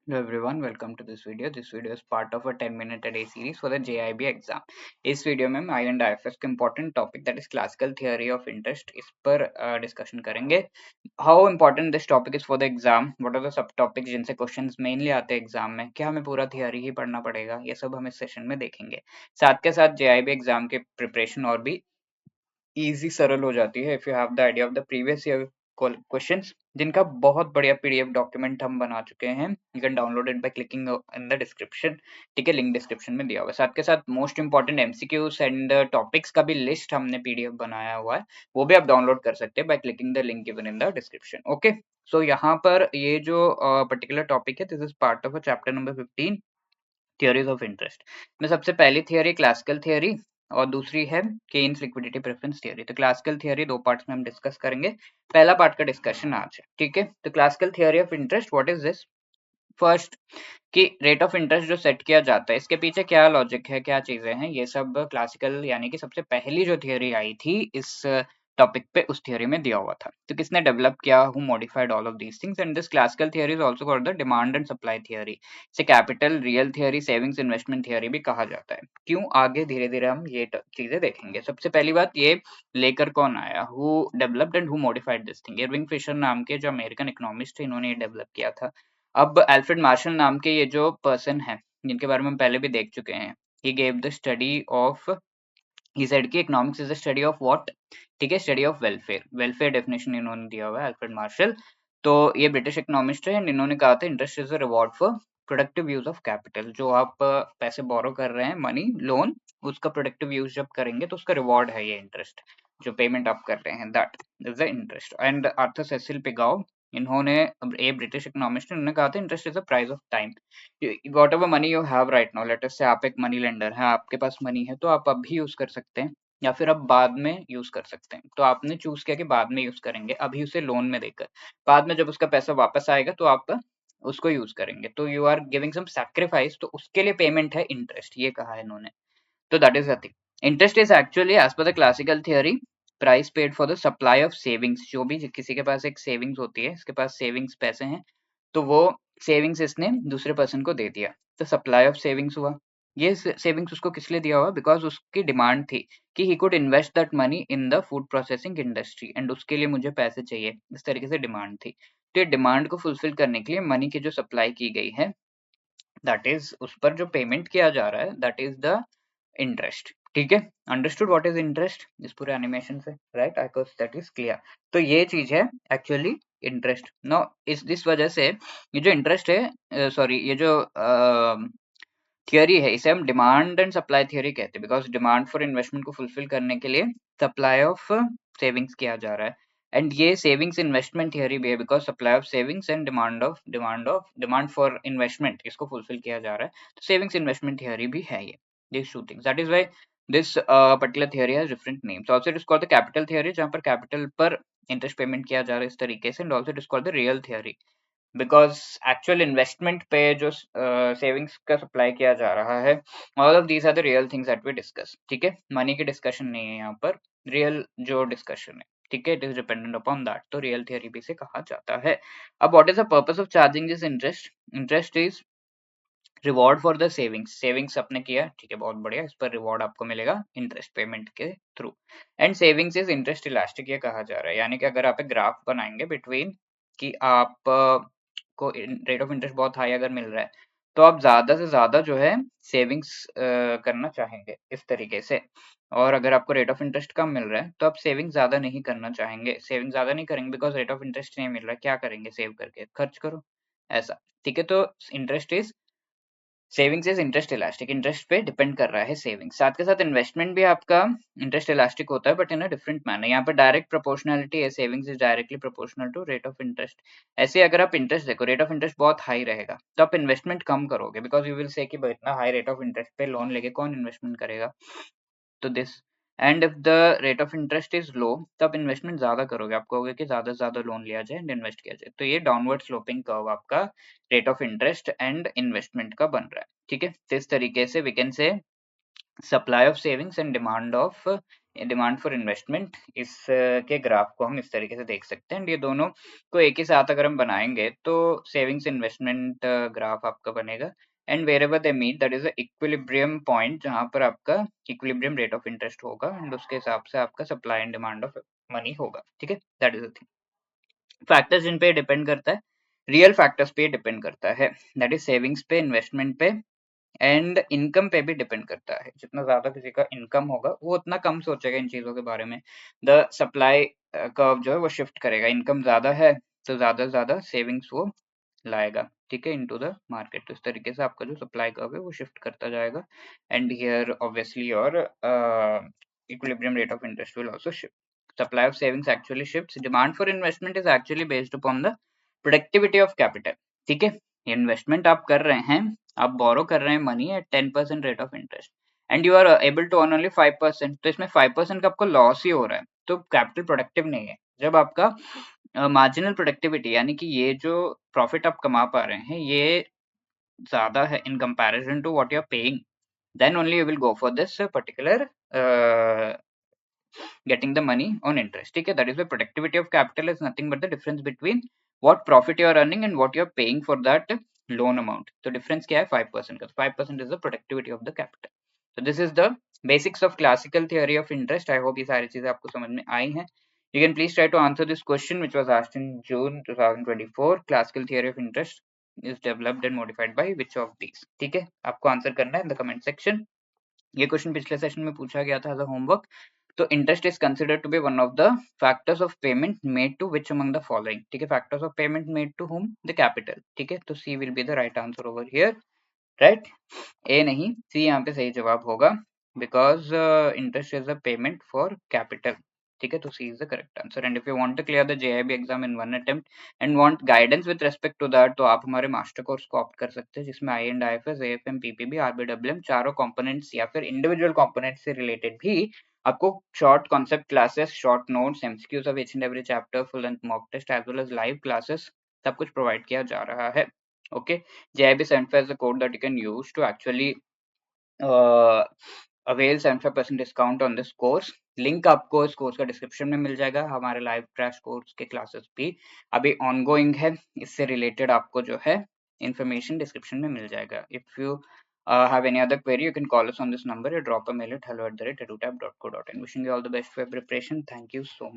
Hello everyone, welcome to this video. This video is part of a 10-minute a day series for the JIB exam. इस video में हम आई and IFS के important topic that is classical theory of interest इस पर discussion करेंगे. How important this topic is for the exam? What are the सब topics जिनसे questions mainly आते हैं एग्जाम में? क्या हमें पूरा थियोरी ही पढ़ना पड़ेगा? ये सब हम इस सेशन में देखेंगे. साथ के साथ JIB एग्जाम के प्रिपरेशन और भी इजी सरल हो जाती है if you have the idea of the previous year questions जिनका बहुत बढ़िया पीडीएफ डॉक्यूमेंट हम बना चुके हैं. You can download it by clicking in the description. ठीक है, लिंक डिस्क्रिप्शन में दिया हुआ है. साथ के साथ most important MCQs and topics का भी लिस्ट हमने पीडीएफ बनाया हुआ है, वो भी आप डाउनलोड कर सकते हैं by clicking the link given in the description. Okay, so यहाँ पर ये जो पर्टिकुलर टॉपिक है, this is part of chapter number 15 theories of interest में. सबसे पहली थियोरी क्लासिकल थियोरी और दूसरी है केन्स लिक्विडिटी प्रेफरेंस थियोरी. तो क्लासिकल थियोरी दो पार्ट्स में हम डिस्कस करेंगे. पहला पार्ट का डिस्कशन आज है. ठीक है, तो classical theory of interest, what is this? First, कि रेट ऑफ इंटरेस्ट जो सेट किया जाता है, इसके पीछे क्या लॉजिक है, क्या चीजें हैं, ये सब क्लासिकल यानी कि सबसे पहली जो थियोरी आई थी इस टॉपिक पे, उस थियोरी में दिया हुआ था. तो किसने डेवलप किया? Who modified all of these things. And this classical theory is also called the demand and supply theory. इसे capital real theory, savings investment theory भी कहा जाता है. क्यों? आगे धीरे धीरे हम ये चीजें देखेंगे. सबसे पहली बात, ये लेकर कौन आया? Who developed and who modified this thing? Irving Fisher नाम के जो अमेरिकन इकोनॉमिस्ट थे, इन्होंने ये डेवलप किया था. अब अल्फ्रेड मार्शल नाम के ये जो पर्सन है, जिनके बारे में हम पहले भी देख चुके हैं, he gave the study of, he said कि economics is the study of what. ठीक है, study of welfare. Welfare definition इन्होंने दिया हुआ है, अल्फ्रेड मार्शल. तो ये ब्रिटिश इकोनॉमिस्ट है एंड इन्होंने कहा था interest is a reward for productive use of capital. जो आप पैसे बोरो कर रहे हैं, मनी लोन, उसका प्रोडक्टिव यूज जब करेंगे तो उसका रिवॉर्ड है ये इंटरेस्ट. जो पेमेंट आप कर रहे हैं, that is the interest. And Arthur Cecil Pigou, इन्होंने, ये ब्रिटिश इकोनॉमिस्ट ने, उन्होंने कहा था interest is the price of time. Whatever money you have right now, let us say आप एक मनी लेंडर है, आपके पास मनी है, तो आप अभी यूज कर सकते हैं या फिर आप बाद में यूज कर सकते हैं. तो आपने चूज किया कि बाद में यूज करेंगे, अभी उसे लोन में देकर. बाद में जब उसका पैसा वापस आएगा तो आप उसको यूज करेंगे. तो you are giving some sacrifice, तो उसके लिए पेमेंट है इंटरेस्ट, ये कहा है इन्होंने. तो that is the thing. Interest is actually as per the classical theory price paid for the supply of savings. जो भी किसी के पास एक सेविंग्स होती है, इसके पास सेविंग्स पैसे हैं, तो वो सेविंग्स इसने दूसरे पर्सन को दे दिया, तो सप्लाई ऑफ सेविंग्स हुआ. ये सेविंग्स उसको किस लिए दिया हुआ? बिकॉज उसकी डिमांड थी कि he could invest that money in the food processing industry and उसके लिए मुझे पैसे चाहिए, इस तरीके से डिमांड थी. तो ये डिमांड को फुलफिल करने के लिए मनी की जो सप्लाई की गई है, दैट इज उस पर जो पेमेंट किया जा रहा है, दैट इज द इंटरेस्ट. ठीक है, अंडरस्टूड व्हाट इज इंटरेस्ट इस पूरे एनिमेशन से, right? I hope that is clear. तो ये चीज है एक्चुअली इंटरेस्ट. नो, इस वजह से ये जो इंटरेस्ट है, सॉरी, ये जो थियोरी है, इसे हम डिमांड एंड सप्लाई थियोरी कहते हैं. बिकॉज डिमांड फॉर इन्वेस्टमेंट को फुलफिल करने के लिए सप्लाई ऑफ सेविंग्स किया जा रहा है. एंड ये सेविंग्स इन्वेस्टमेंट थियोरी भी है, because supply of savings and demand for investment, इसको फुलफिल किया जा रहा है. तो सेविंग्स इन्वेस्टमेंट थियोरी भी है ये. These two things. That is why this particular theory has different names. Also, it is called the capital theory, जहाँ पर capital पर interest payment किया जा रहा है इस तरीके से. And also, it is called the real theory, because actual investment पे जो savings का supply किया जा रहा है, all of these are the real things that we discuss. ठीक है, money की discussion नहीं है यहाँ पर, real जो discussion है. ठीक है, it is dependent upon that. तो real theory भी से कहा जाता है. अब what is the purpose of charging this interest? Interest is reward for the savings. Savings आपने किया, ठीक है, बहुत बढ़िया, इस पर रिवॉर्ड आपको मिलेगा इंटरेस्ट पेमेंट के through. And savings is interest elastic, ये कहा जा रहा है. यानी कि अगर आप एक ग्राफ बनाएंगे बिटवीन, कि आप को रेट ऑफ इंटरेस्ट बहुत हाई अगर मिल रहा है, तो आप ज्यादा से ज्यादा जो है सेविंग्स करना चाहेंगे इस तरीके से. और अगर आपको रेट ऑफ इंटरेस्ट कम मिल रहा है, तो आप सेविंग ज्यादा नहीं करना चाहेंगे. सेविंग ज्यादा नहीं करेंगे बिकॉज रेट ऑफ इंटरेस्ट नहीं मिल रहा है. क्या करेंगे? सेव करके खर्च करो, ऐसा. ठीक है, तो interest is, savings is interest elastic, interest पे डिपेंड कर रहा है सेविंग्स. साथ के साथ इन्वेस्टमेंट भी आपका इंटरेस्ट इलास्टिक होता है, but in a different manner. यहाँ पर डायरेक्ट प्रोपोर्शनलिटी है, savings is directly proportional to rate of interest. ऐसे अगर आप इंटरेस्ट देखो, रेट ऑफ इंटरेस्ट बहुत हाई रहेगा, तो आप इन्वेस्टमेंट कम करोगे, बिकॉज यू विल से कि इतना हाई रेट ऑफ इंटरेस्ट पे लोन लेके कौन इन्वेस्टमेंट करेगा. तो this, and if the rate of interest is low, तो आप इन्वेस्टमेंट ज्यादा करोगे, आप कहोगे कि ज्यादा से ज्यादा लोन लिया जाए एंड इन्वेस्ट किया जाए. तो ये डाउनवर्ड स्लोपिंग कर्व आपका rate of interest and investment का बन रहा है. ठीक है, तो इस तरीके से we can say supply of savings and demand of demand for investment, इस के ग्राफ को हम इस तरीके से देख सकते हैं। एंड ये दोनों को एक ही साथ अगर हम बनाएंगे तो सेविंग्स इन्वेस्टमेंट ग्राफ आपका बनेगा। And wherever they meet that is equilibrium point, जहां पर आपका इक्विलिब्रियम रेट ऑफ इंटरेस्ट होगा एंड उसके हिसाब से आपका supply and demand of money होगा। ठीक है, that is the thing. Factors जिन पे डिपेंड करता है, रियल फैक्टर्स पे डिपेंड करता है, दैट इज सेविंग्स पे, इन्वेस्टमेंट पे एंड इनकम पे भी डिपेंड करता है। जितना ज्यादा किसी का इनकम होगा वो उतना कम सोचेगा इन चीजों के बारे में। द सप्लाई कर्व जो है वो शिफ्ट करेगा, इनकम ज्यादा है तो ज्यादा से ज्यादा सेविंग्स वो लाएगा, ठीक है, इनटू द मार्केट। तो इस तरीके से आपका जो सप्लाई कर्व है वो शिफ्ट करता जाएगा। And here obviously your equilibrium rate of interest will also shift. Supply of savings actually shifts. Demand for investment is actually based upon the productivity of capital. ठीक है, इन्वेस्टमेंट आप कर रहे हैं, आप बोरो कर रहे हैं money at 10% rate of interest and you are able to earn only 5%, तो इसमें 5% का आपको लॉस ही हो रहा है, तो कैपिटल प्रोडक्टिव नहीं है। जब आपका मार्जिनल प्रोडक्टिविटी यानी कि ये जो प्रॉफिट आप कमा पा रहे हैं ये ज्यादा है in comparison to what you are paying, then only you will go for this particular uh, getting the money on interest. ठीक है, that is why productivity of capital is nothing but the difference between what profit you are earning and what you are paying for that loan amount. तो difference क्या है 5% का, 5% is the productivity of the capital. So this is the basics of classical theory of interest. I hope ये सारी चीजें आपको समझ में आई हैं. You can please try to answer this question which was asked in June 2024. Classical theory of interest is developed and modified by which of these? ठीक है, आपको आंसर करना है in the comment section. ये क्वेश्चन पिछले session में पूछा गया था एज अ होमवर्क। तो interest is considered to be one of the factors of payment made to which among the following. ठीक है, factors of payment made to whom, the capital. ठीक है, तो C will be the right answer over here, right. A नहीं, C यहाँ पे सही जवाब होगा because interest is a payment for capital. ठीक है, तो C is the correct answer. And if you want to clear the JAIIB exam in one attempt and want guidance with respect to that, तो आप हमारे master course को opt कर सकते हैं जिसमें आई एंड आईएफएस, एएफएम, पीपीबी, आरबीडब्ल्यूएम चारों components या फिर इंडिविजुअल कंपोनेंट्स से रिलेटेड भी आपको short concept classes, short notes, MCQs of each and every chapter, full length mock test as well as live classes सब कुछ प्रोवाइड किया जा रहा है। Okay, JIB 75 is the code that you can use to actually avail 75% discount on this course. Link आपको इस course का description में मिल जाएगा। हमारे लाइव क्रैश कोर्स के क्लासेस भी अभी ऑनगोइंग है, इससे रिलेटेड आपको जो है इंफॉर्मेशन डिस्क्रिप्शन में मिल जाएगा। If you have any other query, you can call us on this number or drop a mail at hello@edutab.co.in. Wishing you all the best for your preparation. Thank you so much.